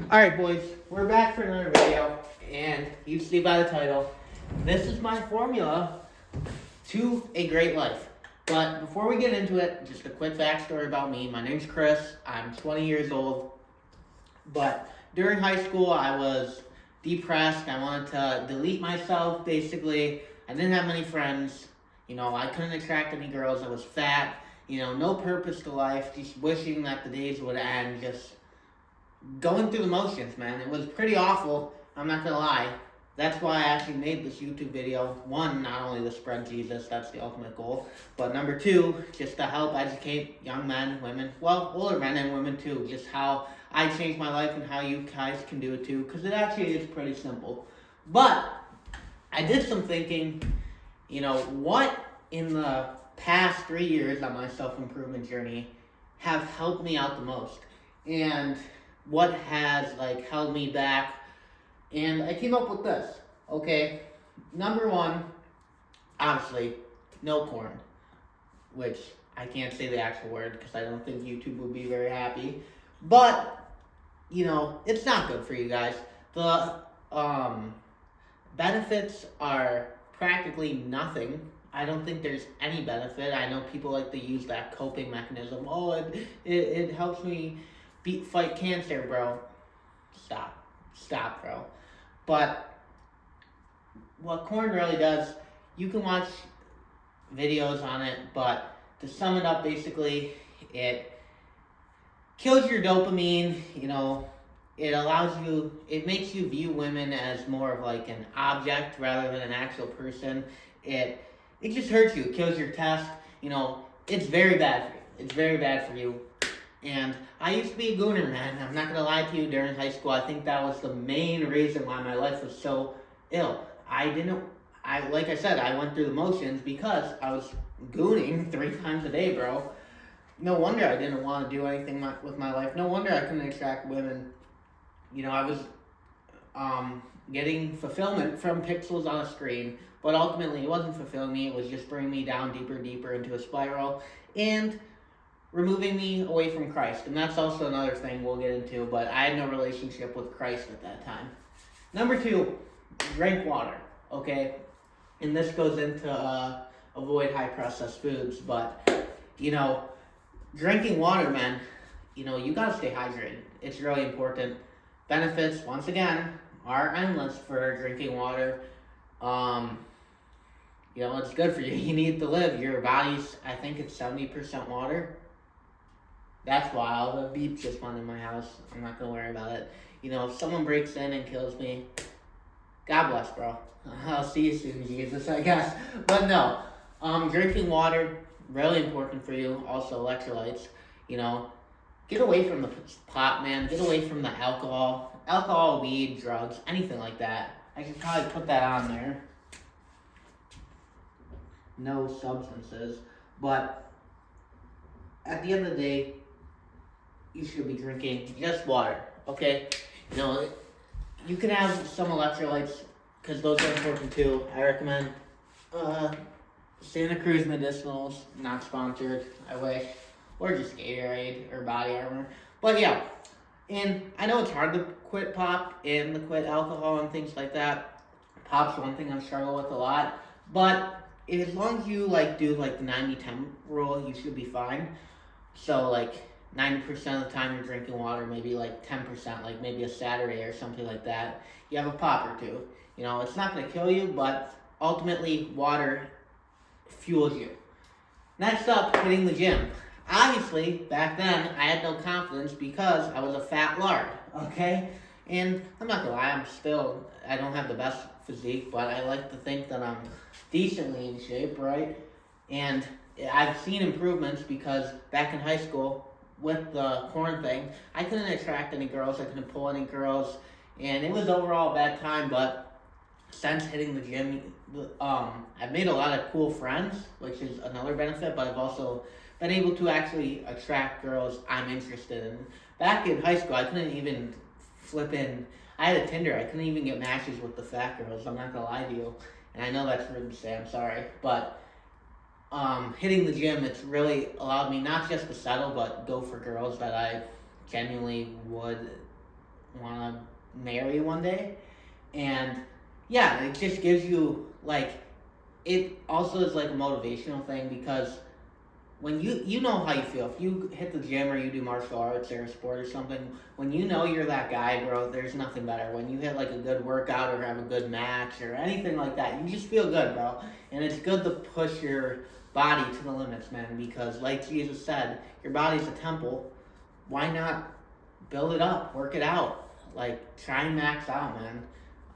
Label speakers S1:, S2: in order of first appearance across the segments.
S1: Alright boys, we're back for another video, and you see by the title, this is my formula to a great life. But before we get into it, just a quick backstory about me. My name's Chris, I'm 20 years old, but during high school I was depressed, I wanted to delete myself basically. I didn't have many friends, I couldn't attract any girls, I was fat, no purpose to life, just wishing that the days would end, just going through the motions, man. It was pretty awful, I'm not gonna lie. That's why I actually made this YouTube video. One, not only to spread Jesus, that's the ultimate goal, but number two, just to help educate young men, women, well, older men and women too, just how I changed my life and how you guys can do it too, because it actually is pretty simple. But I did some thinking, what in the past 3 years on my self-improvement journey have helped me out the most? And what has held me back? And I came up with this. Okay, number one, obviously, no porn, which I can't say the actual word because I don't think YouTube would be very happy. But it's not good for you guys. The benefits are practically nothing. I don't think there's any benefit. I know people like to use that coping mechanism. Oh, it helps me fight cancer, bro. Stop, bro. But what corn really does, you can watch videos on it, but to sum it up, basically, it kills your dopamine. It makes you view women as more of like an object rather than an actual person. It just hurts you. It kills your test. It's very bad for you. It's very bad for you. And I used to be a gooner, man. I'm not gonna lie to you. During high school, I think that was the main reason why my life was so ill. Like I said, I went through the motions because I was gooning 3 times a day, bro. No wonder I didn't want to do anything with my life. No wonder I couldn't attract women. I was getting fulfillment from pixels on a screen, but ultimately it wasn't fulfilling me. It was just bringing me down deeper into a spiral and removing me away from Christ. And that's also another thing we'll get into, but I had no relationship with Christ at that time. Number 2, drink water, okay? And this goes into avoid high processed foods, but drinking water, man, you gotta stay hydrated. It's really important. Benefits, once again, are endless for drinking water. It's good for you. You need to live. Your body's, I think it's 70% water. That's wild. The beep just went in my house. I'm not gonna worry about it. If someone breaks in and kills me, God bless, bro. I'll see you soon, Jesus, I guess. But no, drinking water, really important for you. Also, electrolytes. Get away from the pot, man. Get away from the alcohol, weed, drugs, anything like that. I should probably put that on there. No substances. But at the end of the day, you should be drinking just water, okay? You can have some electrolytes because those are important too. I recommend Santa Cruz Medicinals, not sponsored, I wish, or just Gatorade or Body Armor. But yeah, and I know it's hard to quit pop and to quit alcohol and things like that. Pop's one thing I struggle with a lot, but as long as you do the 90-10 rule, you should be fine. So 90% of the time you're drinking water, maybe 10%, maybe a Saturday or something like that, you have a pop or two. It's not going to kill you, but ultimately water fuels you. Next up, hitting the gym. Obviously, back then, I had no confidence because I was a fat lard, okay? And I'm not going to lie, I don't have the best physique, but I like to think that I'm decently in shape, right? And I've seen improvements because back in high school, with the corn thing, I couldn't attract any girls, I couldn't pull any girls, and it was overall a bad time, but since hitting the gym, I've made a lot of cool friends, which is another benefit, but I've also been able to actually attract girls I'm interested in. Back in high school, I couldn't even I had a Tinder, I couldn't even get matches with the fat girls, I'm not gonna lie to you, and I know that's rude to say, I'm sorry, but hitting the gym, it's really allowed me not just to settle, but go for girls that I genuinely would want to marry one day. And yeah, it just gives you like, it also is like a motivational thing because when you know how you feel. If you hit the gym or you do martial arts or a sport or something, when you know you're that guy, bro, there's nothing better. When you hit like a good workout or have a good match or anything like that, you just feel good, bro. And it's good to push your body to the limits, man, because like Jesus said, your body's a temple. Why not build it up, work it out, like try and max out, man.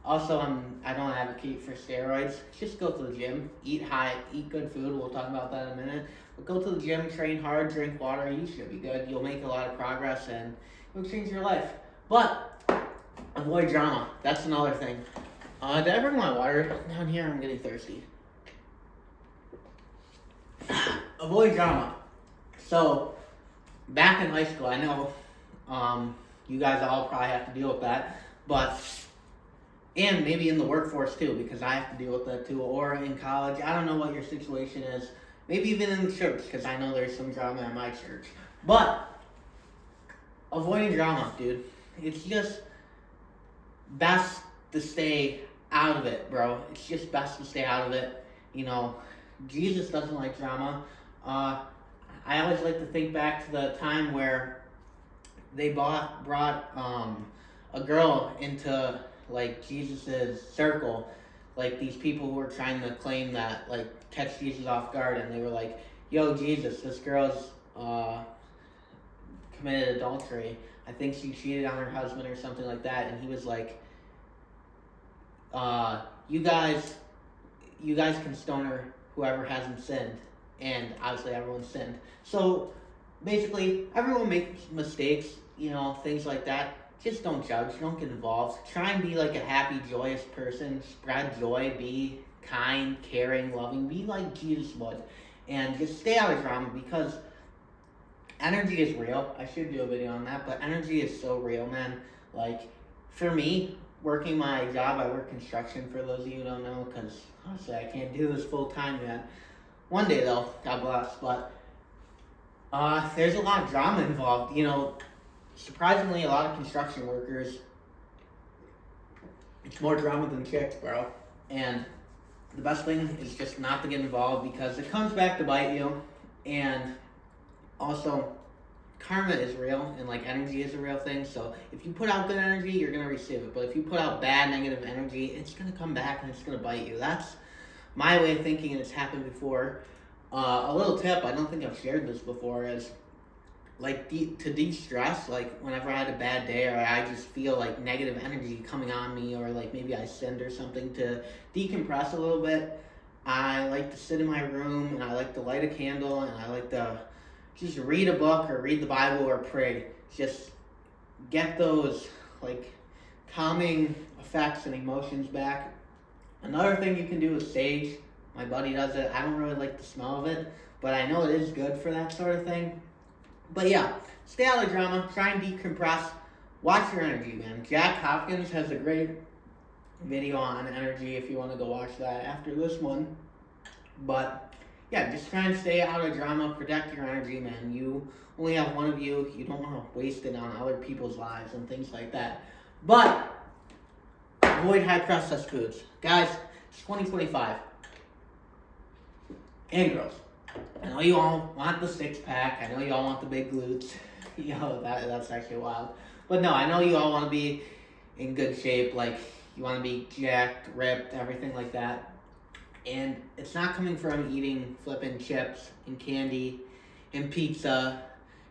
S1: Also, I don't advocate for steroids. Just go to the gym, eat good food. We'll talk about that in a minute. But go to the gym, train hard, drink water. You should be good. You'll make a lot of progress and it'll change your life. But avoid drama. That's another thing. Did I bring my water down here? I'm getting thirsty. Avoid drama. So, back in high school, I know you guys all probably have to deal with that, but and maybe in the workforce too, because I have to deal with that too, or in college. I don't know what your situation is. Maybe even in the church, because I know there's some drama in my church. But avoiding drama, dude. It's just best to stay out of it, bro. It's just best to stay out of it. You know, Jesus doesn't like drama. I always like to think back to the time where they brought a girl into like Jesus's circle, like these people who were trying to claim that, like, catch Jesus off guard, and they were like, "Yo, Jesus, this girl's committed adultery. I think she cheated on her husband or something like that." And he was like, "You guys can stone her, whoever hasn't sinned." And obviously, everyone sinned. So basically, everyone makes mistakes, you know, things like that. Just don't judge, don't get involved. Try and be like a happy, joyous person. Spread joy, be kind, caring, loving. Be like Jesus would. And just stay out of drama because energy is real. I should do a video on that, but energy is so real, man. Like, for me, working my job, I work construction for those of you who don't know, because honestly, I can't do this full time yet. One day, though, God bless. But there's a lot of drama involved, you know. Surprisingly, a lot of construction workers, it's more drama than chicks, bro. And the best thing is just not to get involved because it comes back to bite you. And also, karma is real and like energy is a real thing. So if you put out good energy, you're going to receive it. But if you put out bad, negative energy, it's going to come back and it's going to bite you. That's my way of thinking, and it's happened before. A little tip, I don't think I've shared this before, is like to de-stress, like whenever I had a bad day or I just feel like negative energy coming on me, or like maybe I sinned or something, to decompress a little bit, I like to sit in my room and I like to light a candle and I like to just read a book or read the Bible or pray. Just get those like calming effects and emotions back. Another thing you can do is sage. My buddy does it. I don't really like the smell of it, but I know it is good for that sort of thing. But yeah, stay out of drama, try and decompress, watch your energy, man. Jack Hopkins has a great video on energy if you want to go watch that after this one. But yeah, just try and stay out of drama, protect your energy, man. You only have one of you, you don't want to waste it on other people's lives and things like that. But avoid high processed foods. Guys, it's 2025. And girls. I know you all want the six-pack. I know you all want the big glutes. Yo, that's actually wild. But no, I know you all want to be in good shape. Like, you want to be jacked, ripped, everything like that. And it's not coming from eating flipping chips and candy and pizza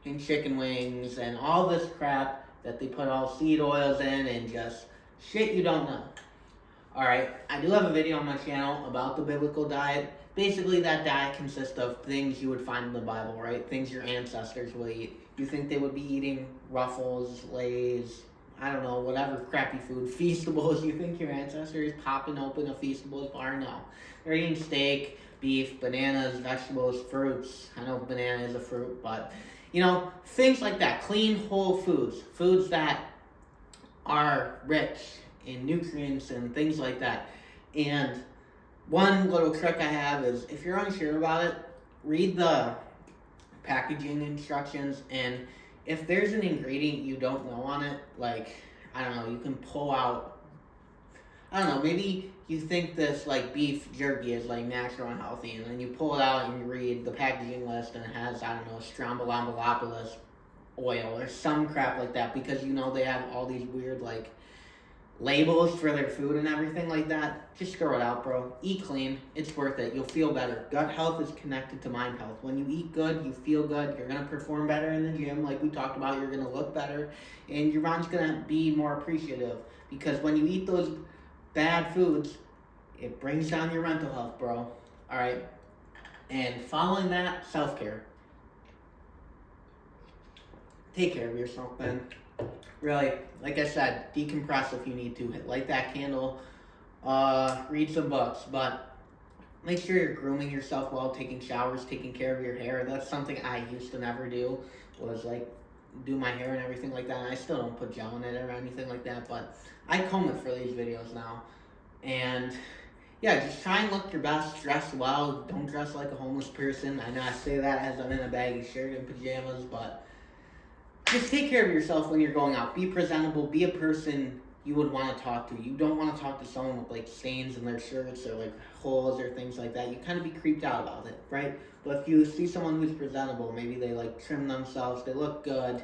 S1: and chicken wings and all this crap that they put all seed oils in and just shit you don't know. Alright, I do have a video on my channel about the biblical diet. Basically, that diet consists of things you would find in the Bible, right? Things your ancestors would eat. You think they would be eating Ruffles, Lay's, I don't know, whatever crappy food, Feastables. You think your ancestors popping open a Feastables bar? No. They're eating steak, beef, bananas, vegetables, fruits. I know banana is a fruit, but, you know, things like that. Clean, whole foods. Foods that are rich in nutrients and things like that. And one little trick I have is, if you're unsure about it, read the packaging instructions, and if there's an ingredient you don't know on it, like I don't know, you can pull out, I don't know, maybe you think this like beef jerky is like natural and healthy, and then you pull it out and you read the packaging list and it has, I don't know, Strombolopolis oil or some crap like that, because you know they have all these weird like labels for their food and everything like that. Just throw it out, bro. Eat clean. It's worth it. You'll feel better. Gut health is connected to mind health. When you eat good, you feel good. You're going to perform better in the gym, like we talked about. You're going to look better, and your mind's going to be more appreciative, because when you eat those bad foods, it brings down your mental health, bro. All right? And following that, self-care. Take care of yourself, man. Really, like I said, decompress if you need to. Light that candle, read some books, but make sure you're grooming yourself well, taking showers, taking care of your hair. That's something I used to never do, was like do my hair and everything like that. And I still don't put gel in it or anything like that, but I comb it for these videos now. And yeah, just try and look your best, dress well, don't dress like a homeless person. I know I say that as I'm in a baggy shirt and pajamas, but just take care of yourself when you're going out. Be presentable. Be a person you would want to talk to. You don't want to talk to someone with like stains in their shirts or like holes or things like that. You kind of be creeped out about it, right? But if you see someone who's presentable, maybe they like trim themselves, they look good,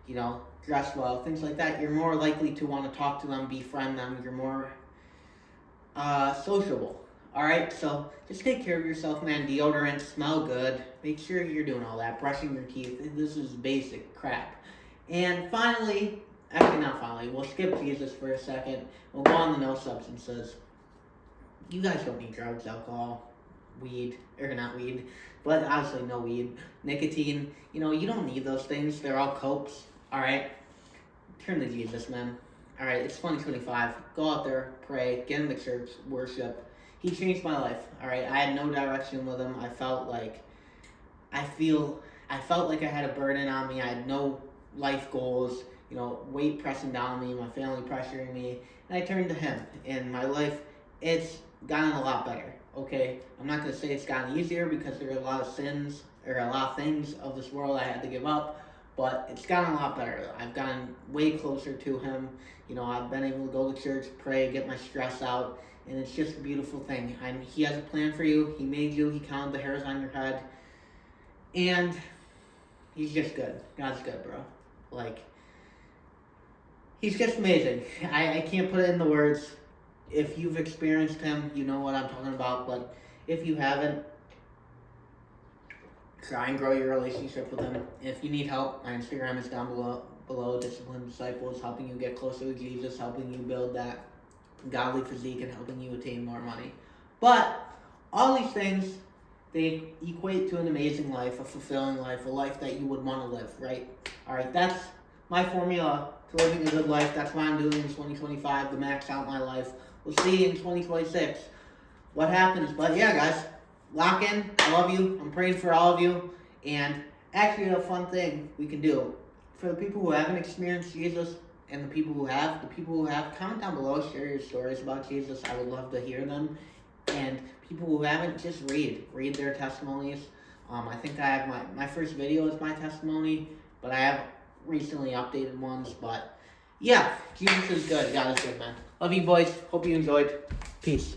S1: you know, dress well, things like that, you're more likely to want to talk to them, befriend them. You're more sociable. All right, so just take care of yourself, man. Deodorant, smell good. Make sure you're doing all that. Brushing your teeth. This is basic crap. And finally, actually not finally, we'll skip Jesus for a second. We'll go on the no substances. You guys don't need drugs, alcohol, weed, or not weed, but obviously no weed. Nicotine, you know, you don't need those things. They're all copes, all right? Turn to Jesus, man. All right, it's 2025. Go out there, pray, get in the church, worship. He changed my life, all right? I had no direction with him. I felt like I had a burden on me. I had no life goals, you know, weight pressing down on me, my family pressuring me, and I turned to him. And my life, it's gotten a lot better, okay? I'm not going to say it's gotten easier, because there are a lot of sins, or a lot of things of this world I had to give up, but it's gotten a lot better. I've gotten way closer to him. You know, I've been able to go to church, pray, get my stress out, and it's just a beautiful thing. He has a plan for you. He made you. He counted the hairs on your head, and he's just good. God's good, bro. Like, he's just amazing. I can't put it in the words. If you've experienced him, you know what I'm talking about. But if you haven't, try and grow your relationship with him. If you need help, my Instagram is down below. Disciplined Disciples, helping you get closer to Jesus, helping you build that godly physique, and helping you attain more money. But all these things, they equate to an amazing life, a fulfilling life, a life that you would want to live, right? All right, that's my formula to living a good life. That's what I'm doing in 2025 to max out my life. We'll see in 2026 what happens. But yeah, guys, lock in. I love you. I'm praying for all of you. And actually, a fun thing we can do for the people who haven't experienced Jesus and the people who have, comment down below, share your stories about Jesus. I would love to hear them. And people who haven't, just read their testimonies. I think I have my first video is my testimony, but I have recently updated ones. But yeah, Jesus is good. God is good, man. Love you, boys. Hope you enjoyed. Peace.